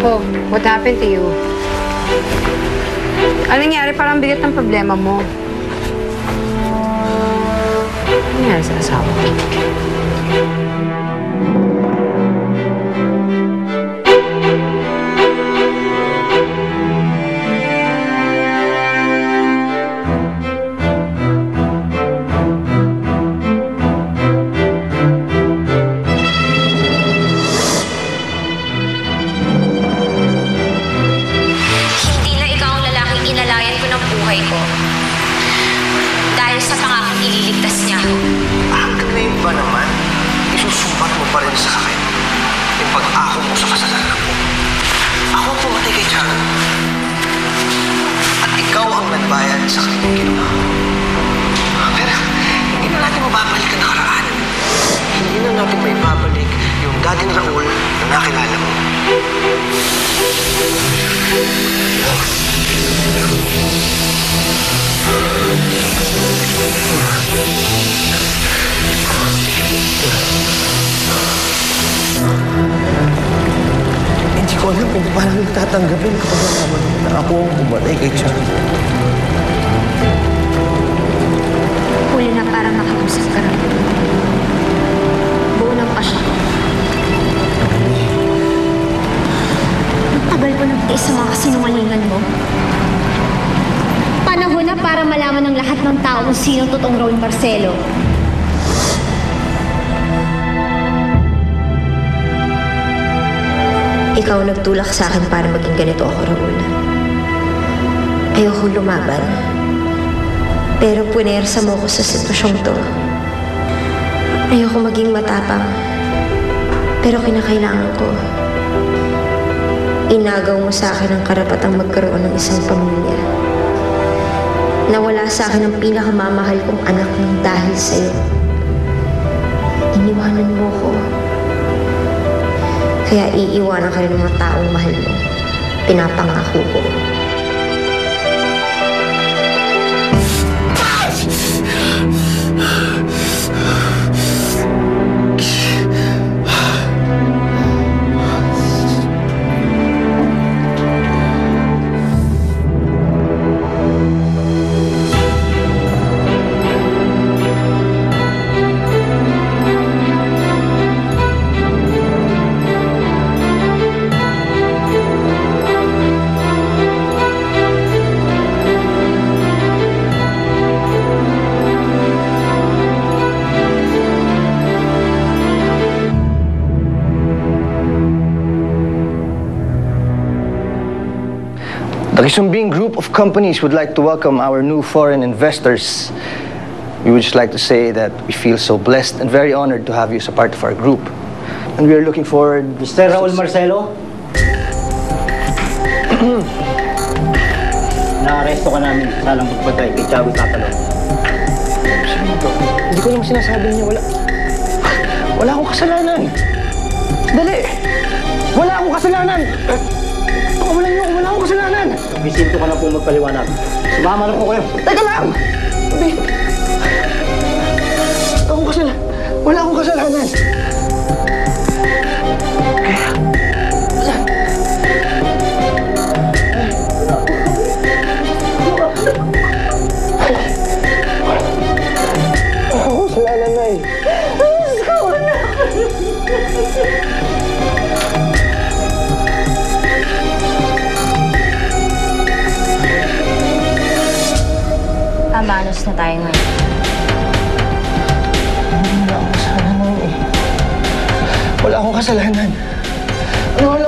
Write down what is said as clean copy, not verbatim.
Oh, what happened to you? Ano nangyari? Parang bigat ng problema mo. Ano nangyari sa asawa ko? Ko. Dahil sa pangakong ililigtas niya ako. Hanggang ngayon ba naman, isusumbat mo pa rin sa akin yung pag-ako mo sa kasalanan mo? Ako ang pumatay kay Charo. At ikaw ang nagbayad sa kanyang ginawa. Pero hindi na natin mababalik ang nakaraan. Hindi na natin maibabalik yung dating Raul na nakilala mo. Hindi ko alam kung paano tatanggapin kapag nalaman mo na ako ang pumatay kay Charo. Huli na parang nakausap ka rin. Buo ng pasya ko. Ang tagal ko nagtiis sa mga kasinungalingan mo. Panahon na para malaman ng lahat ng tao kung sino totoong Raul Marcelo. Ikaw nagtulak sa akin para maging ganito ako, Raul. Ayokong lumaban. Pero punersa mo ko sa sitwasyong to. Ayoko maging matapang. Pero kinakailangan ko. Inagaw mo sa akin ang karapatang magkaroon ng isang pamilya. Nawala sa akin ang pinakamamahal kong anak ng dahil sa'yo. Iniwanan mo ko. Kaya iiwanan ka rin ng mga taong mahal mo. Pinapangako ko. The Kisumbing Group of Companies would like to welcome our new foreign investors. We would just like to say that we feel so blessed and very honored to have you as a part of our group. And we are looking forward... Mr. Raul Marcelo? Na-aresto ka namin sa salang pagpatay kay Charo Tatalo. Sino to? Hindi ko naman sinasabi niya. Wala akong kasalanan. Dali! Wala akong kasalanan! Wala akong kasalanan! Bisinto ka na po magpaliwanag. Sumama na po kayo. Teka lang! Wala akong kasalanan. Manos na tayo ngayon. Wala akong kasalanan. Wala